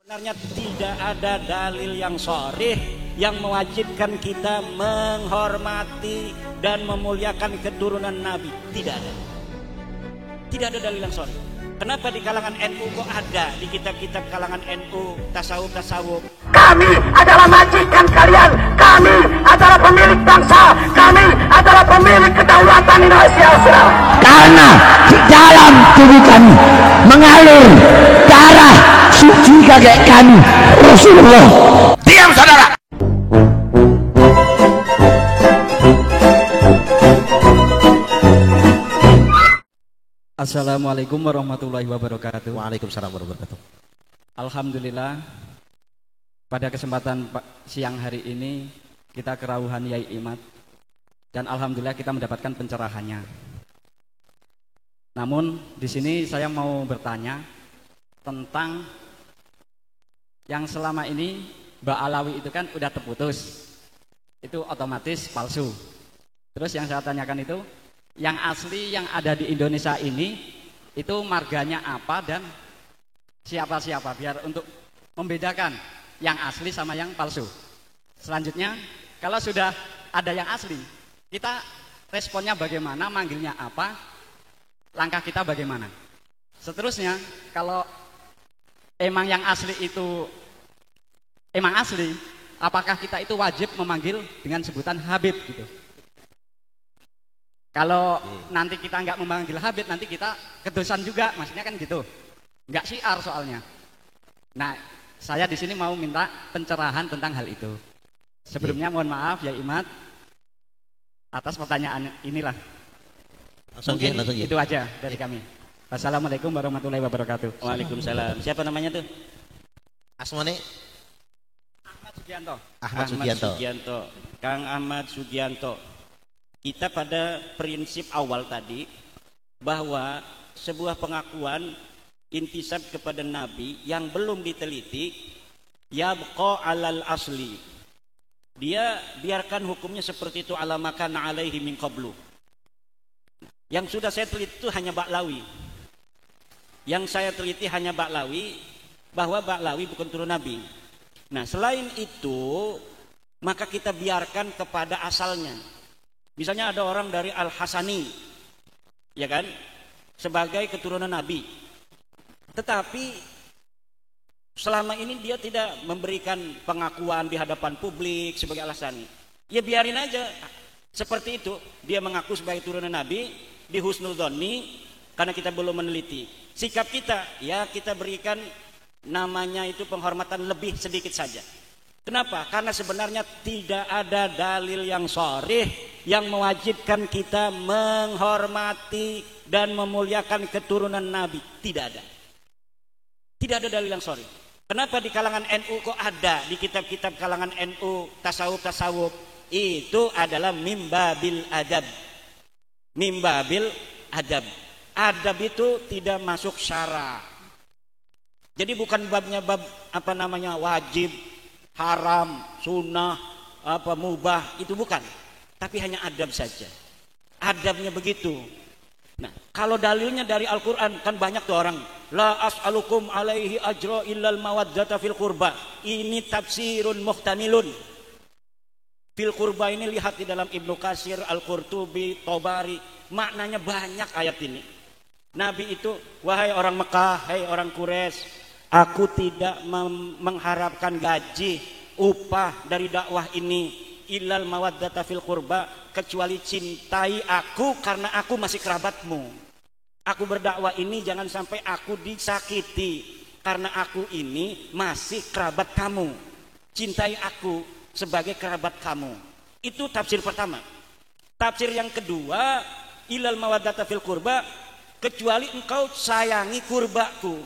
Sebenarnya tidak ada dalil yang sharih yang mewajibkan kita menghormati dan memuliakan keturunan Nabi. Tidak ada. Tidak ada dalil yang sharih. Kenapa di kalangan NU kok ada, di kitab-kitab kalangan NU tasawuf? Kami adalah majikan kalian. Kami adalah pemilik bangsa. Kami adalah pemilik kedaulatan Indonesia. Karena di dalam tubuh kami mengalir darah suci kakek kami Rasulullah. Diam saudara. Assalamualaikum warahmatullahi wabarakatuh. Waalaikumsalam warahmatullahi wabarakatuh. Alhamdulillah, pada kesempatan siang hari ini kita kerawuhan Yai Imad dan alhamdulillah kita mendapatkan pencerahannya. Namun di sini saya mau bertanya tentang yang selama ini Mbak Alawi itu kan udah terputus, itu otomatis palsu. Terus yang saya tanyakan itu, yang asli yang ada di Indonesia ini itu marganya apa dan siapa-siapa, biar untuk membedakan yang asli sama yang palsu. Selanjutnya, kalau sudah ada yang asli, kita responnya bagaimana, manggilnya apa, langkah kita bagaimana. Seterusnya, kalau emang yang asli itu emang asli, apakah kita itu wajib memanggil dengan sebutan Habib gitu? Kalau nanti kita nggak memanggil Habib, nanti kita kedosan juga, maksudnya kan gitu. Nggak syiar soalnya. Nah, saya di sini mau minta pencerahan tentang hal itu. Sebelumnya mohon maaf ya Imad atas pertanyaan inilah. Mungkin itu aja dari kami. Wassalamualaikum warahmatullahi wabarakatuh. Waalaikumsalam. Siapa namanya tuh? Asmane Ahmad Sugianto. Ahmad Sugianto. Kang Ahmad Sugianto. Kita pada prinsip awal tadi bahwa sebuah pengakuan intisab kepada Nabi yang belum diteliti yabqa alal asli, dia biarkan hukumnya seperti itu ala makana alaihi min qablu. Yang sudah saya teliti itu hanya Ba'lawi. Yang saya teliti hanya Ba'lawi, bahwa Ba'lawi bukan turun Nabi. Nah, selain itu maka kita biarkan kepada asalnya. Misalnya ada orang dari Al-Hasani, ya kan, sebagai keturunan Nabi. Tetapi selama ini dia tidak memberikan pengakuan di hadapan publik sebagai Al-Hasani. Ya biarin aja seperti itu. Dia mengaku sebagai keturunan Nabi di husnudzonni karena kita belum meneliti. Sikap kita, ya kita berikan namanya itu penghormatan lebih sedikit saja. Kenapa? Karena sebenarnya tidak ada dalil yang sharih yang mewajibkan kita menghormati dan memuliakan keturunan Nabi. Tidak ada. Tidak ada dalil yang sharih. Kenapa di kalangan NU kok ada, di kitab-kitab kalangan NU tasawuf? Itu adalah mimbabil adab. Mimbabil adab. Adab itu tidak masuk syara. Jadi bukan babnya bab apa namanya wajib, haram, sunnah, apa mubah, itu bukan. Tapi hanya adab saja. Adabnya begitu. Nah, kalau dalilnya dari Al-Quran kan banyak tuh orang. La as'alukum alaihi ajra illal mawaddata fil qurba. Ini tafsirun muhtamilun. Fil qurba ini lihat di dalam Ibnu Katsir, Al-Qurtubi, Tobari. Maknanya banyak ayat ini. Nabi itu, wahai orang Mekah, hai orang Quraisy, aku tidak mengharapkan gaji, upah dari dakwah ini illal mawaddata fil qurba, kecuali cintai aku karena aku masih kerabatmu. Aku berdakwah ini jangan sampai aku disakiti karena aku ini masih kerabat kamu. Cintai aku sebagai kerabat kamu. Itu tafsir pertama. Tafsir yang kedua, illal mawaddata fil qurba, kecuali engkau sayangi kurbaku,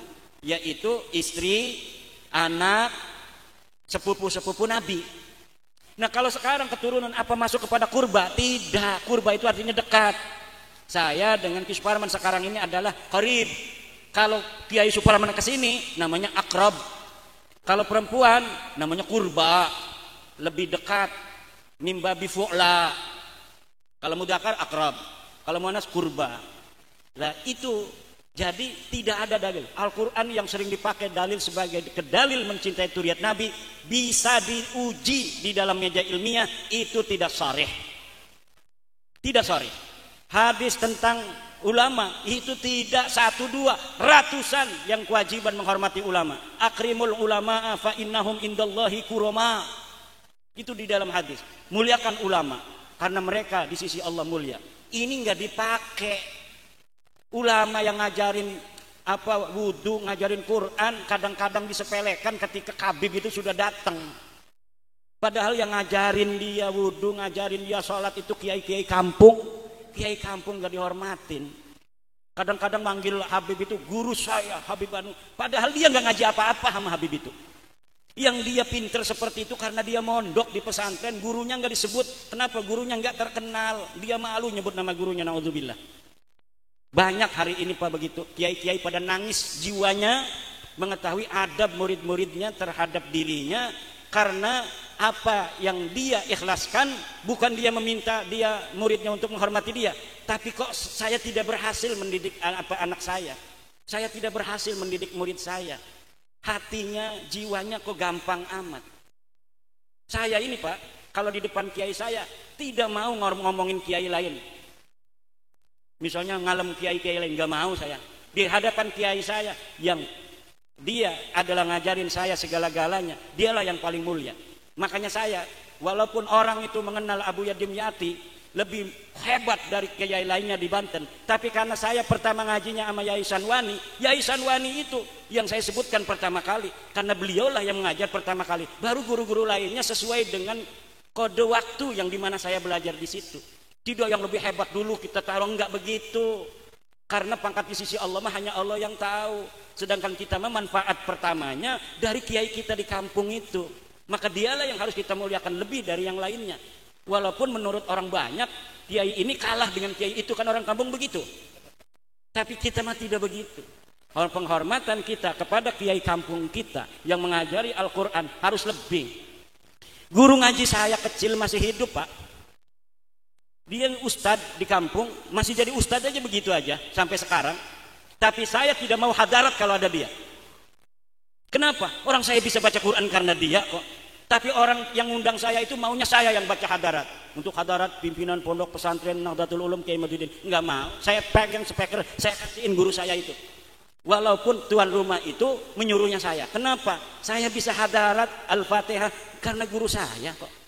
yaitu istri, anak, sepupu-sepupu Nabi. Nah, kalau sekarang keturunan apa masuk kepada kurba? Tidak, kurba itu artinya dekat. Saya dengan Ki Suparman sekarang ini adalah qarib. Kalau Kiai Suparman ke sini namanya akrab. Kalau perempuan namanya kurba, lebih dekat. Mimba bifu'la. Kalau mudzakkar akrab, kalau muannas kurba. Nah, itu Jadi tidak ada dalil. Al-Quran yang sering dipakai dalil sebagai kedalil mencintai zuriat Nabi bisa diuji di dalam meja ilmiah, itu tidak sharih. Tidak sharih. Hadis tentang ulama itu tidak 1, 2, ratusan yang kewajiban menghormati ulama. Akrimul ulama fa innahum indallahi kurama. Itu di dalam hadis. Muliakan ulama karena mereka di sisi Allah mulia. Ini enggak dipakai. Ulama yang ngajarin wudu, ngajarin Quran, kadang-kadang disepelekan ketika Habib itu sudah datang. Padahal yang ngajarin dia wudu, ngajarin dia sholat itu kiai-kiai kampung. Kiai kampung gak dihormatin. Kadang-kadang manggil Habib itu guru saya, Habib Anu. Padahal dia gak ngaji apa-apa sama Habib itu. Yang dia pinter seperti itu karena dia mondok di pesantren, gurunya gak disebut. Kenapa? Gurunya gak terkenal. Dia malu nyebut nama gurunya, naudzubillah. Banyak hari ini Pak begitu, kiai-kiai pada nangis jiwanya mengetahui adab murid-muridnya terhadap dirinya, karena apa yang dia ikhlaskan bukan dia meminta dia muridnya untuk menghormati dia, tapi kok saya tidak berhasil mendidik anak saya tidak berhasil mendidik murid saya, hatinya jiwanya kok gampang amat. Saya ini Pak, kalau di depan kiai saya tidak mau ngomongin kiai lain. Misalnya ngalem kiai-kiai lain, gak mau saya. Di hadapan kiai saya yang dia adalah ngajarin saya segala-galanya, dialah yang paling mulia. Makanya saya, walaupun orang itu mengenal Abu Yadim Yati lebih hebat dari kiai lainnya di Banten, tapi karena saya pertama ngajinya sama Yai Sanwani itu yang saya sebutkan pertama kali, karena beliaulah yang mengajar pertama kali. Baru guru-guru lainnya sesuai dengan kode waktu yang dimana saya belajar di situ. Tidak yang lebih hebat dulu kita taruh, enggak begitu. Karena pangkat di sisi Allah mah hanya Allah yang tahu. Sedangkan kita mah manfaat pertamanya dari kiai kita di kampung itu. Maka dialah yang harus kita muliakan lebih dari yang lainnya. Walaupun menurut orang banyak kiai ini kalah dengan kiai itu, kan orang kampung begitu. Tapi kita mah tidak begitu. Penghormatan kita kepada kiai kampung kita yang mengajari Al-Quran harus lebih. Guru ngaji saya kecil masih hidup Pak. Dia ustadz di kampung, masih jadi ustadz aja begitu aja sampai sekarang. Tapi saya tidak mau hadarat kalau ada dia. Kenapa? Orang saya bisa baca Quran karena dia kok. Tapi orang yang ngundang saya itu maunya saya yang baca hadarat. Untuk hadarat pimpinan pondok pesantren Nahdlatul Ulum Kiai Madudin, enggak mau. Saya pegang speaker, saya kasihin guru saya itu. Walaupun tuan rumah itu menyuruhnya saya. Kenapa? Saya bisa hadarat Al-Fatihah karena guru saya kok.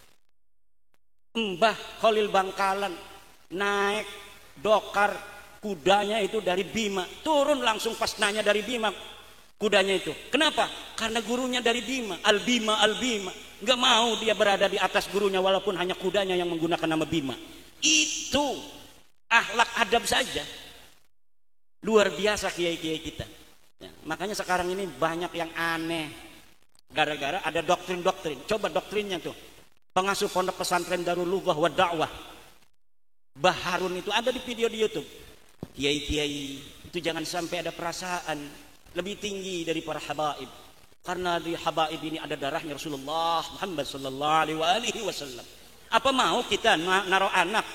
Mbah Khalil Bangkalan naik dokar kudanya itu dari Bima, turun langsung pas nanya dari Bima kudanya itu. Kenapa? Karena gurunya dari Bima, Al-Bima. Nggak mau dia berada di atas gurunya walaupun hanya kudanya yang menggunakan nama Bima. Itu akhlak adab saja. Luar biasa kiai-kiai kita. Ya, makanya sekarang ini banyak yang aneh gara-gara ada doktrin-doktrin. Coba doktrinnya tuh. Pengasuh pondok pesantren Darul Lughah wa Da'wah Mbah Harun itu ada di video di YouTube. Kiai-kiai itu jangan sampai ada perasaan lebih tinggi dari para habaib, karena di habaib ini ada darahnya Rasulullah Muhammad sallallahu alaihi wasallam. Apa mau kita naruh anak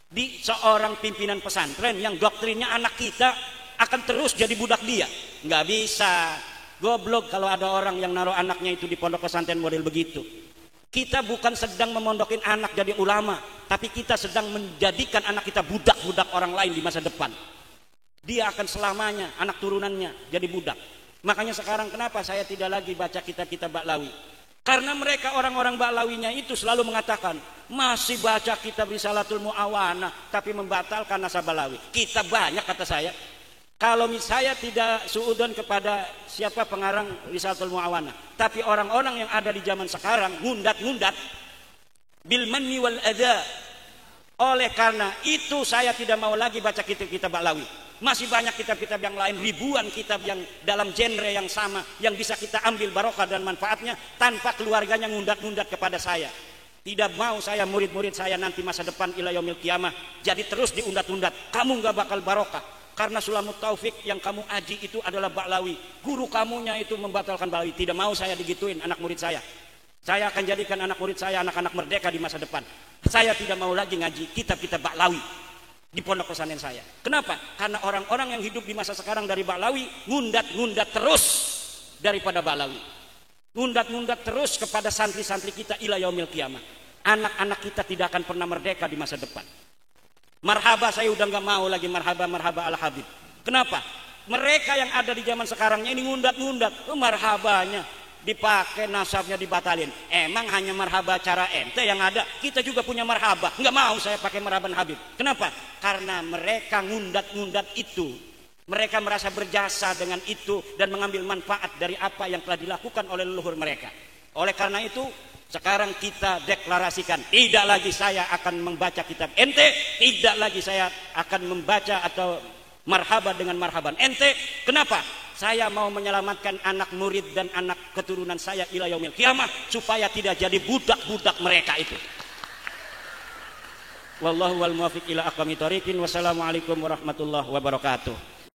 di seorang pimpinan pesantren yang doktrinnya anak kita akan terus jadi budak dia? Nggak bisa. Goblok kalau ada orang yang naruh anaknya itu di pondok pesantren model begitu. Kita bukan sedang memondokin anak jadi ulama, tapi kita sedang menjadikan anak kita budak-budak orang lain di masa depan. Dia akan selamanya anak turunannya jadi budak. Makanya sekarang kenapa saya tidak lagi baca kitab-kitab Ba'lawi? Karena mereka orang-orang Ba'lawinya itu selalu mengatakan masih baca kitab Risalatul Mu'awanah tapi membatalkan nasab Ba'lawi. Kitab banyak kata saya. Kalau saya tidak suudon kepada siapa pengarang Risalatul Mu'awanah, tapi orang-orang yang ada di zaman sekarang ngundat-ngundat bil manni wal adza. Oleh karena itu saya tidak mau lagi baca kitab-kitab Ba'lawi. Masih banyak kitab-kitab yang lain, ribuan kitab yang dalam genre yang sama yang bisa kita ambil barokah dan manfaatnya tanpa keluarganya ngundat-ngundat kepada saya. Tidak mau saya murid-murid saya nanti masa depan ila yaumil qiyamah jadi terus diundat-undat. Kamu enggak bakal barokah. Karena Sulamut Taufik yang kamu aji itu adalah Ba'lawi. Guru kamunya itu membatalkan Ba'lawi. Tidak mau saya digituin anak murid saya. Saya akan jadikan anak murid saya anak-anak merdeka di masa depan. Saya tidak mau lagi ngaji kitab-kitab Ba'lawi. di pondok pesantren saya. Kenapa? Karena orang-orang yang hidup di masa sekarang dari Ba'lawi ngundat-ngundat terus daripada Ba'lawi. Ngundat-ngundat terus kepada santri-santri kita ila yaumil qiyamah. Anak-anak kita tidak akan pernah merdeka di masa depan. Marhaba, saya udah nggak mau lagi marhaba al Habib. Kenapa? Mereka yang ada di zaman sekarangnya ini ngundat-ngundat, marhabanya dipakai, nasabnya dibatalin. Emang hanya marhaba cara ente yang ada? Kita juga punya marhaba. Nggak mau saya pakai marhaban Habib. Kenapa? Karena mereka ngundat-ngundat itu. Mereka merasa berjasa dengan itu dan mengambil manfaat dari apa yang telah dilakukan oleh leluhur mereka. Oleh karena itu, sekarang kita deklarasikan, tidak lagi saya akan membaca kitab ente, tidak lagi saya akan membaca atau marhaba dengan marhaban ente. Kenapa? Saya mau menyelamatkan anak murid dan anak keturunan saya ila yaumil qiyamah supaya tidak jadi budak-budak mereka itu. Wallahu wal muwaffiq ila aqwamit thoriqin. Wassalamualaikum warahmatullahi wabarakatuh.